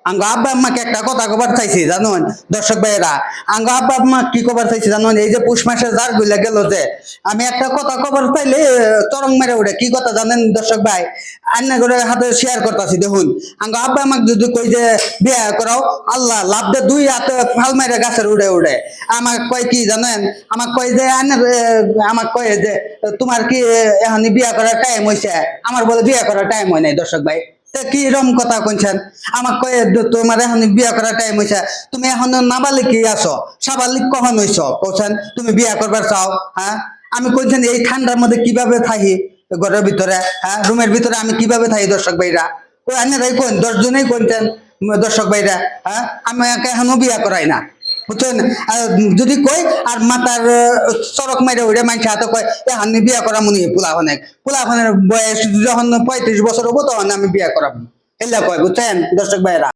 আঙ্গ আব্বা আম্মাকে একটা কথা কবার চাইছি জানুন দর্শক ভাইয়েরা, আঙ্গ আব্বা আম্মা কি কবার চাইছি জানুন, এই যে পুষ মাসে যার গুলা গেল যে আমি একটা কথা কবার চাইলে চরং মেরে উঠে, কি কথা জানেন দর্শক ভাই, আন্না করে হাতে শেয়ার করতেছি দেখুন। আঙ্গ আব্বা আমাকে যদি কই যে বিয়া করাও, আল্লাহ লাভ দে দুই হাতে ফাল মেরে গাছের উড়ে উড়ে আমাকে কয় কি জানেন, আমাকে কয় যে আমাকে কয় যে তোমার কি এখন বিয়া করার টাইম হয়েছে, আমার বলে বিয়া করার টাইম হয় নাই দর্শক ভাই। কি রকম কথা কইছেন, আমাকে কয়ে তোমার এখন বিয়া করার টাইম হয়েছে, তুমি এখন নাবালিক কি আছো, সাবালিক কখন হইছ কইছেন তুমি বিয়া করবার চাও। হ্যাঁ আমি কইছেন এই ঠান্ডার মধ্যে কিভাবে থাকি ঘরের ভিতরে, হ্যাঁ রুমের ভিতরে আমি কিভাবে থাকি দর্শক ভাইরা, ওই আন্নারাই কোন 10 জনেই কইতেন দর্শক ভাইরা। হ্যাঁ আমি এখনো বিয়া করাই না বুঝছেন, যদি কই আর মাতার চরক মাইরে উড়ে মাইছে হাতে কয় এখন বিয়া করা মনে পোলাফানের বয়স যখন 35 বছর হবো তখন আমি বিয়া করাবো, এলা কয় বুঝছেন দর্শক ভাইরা।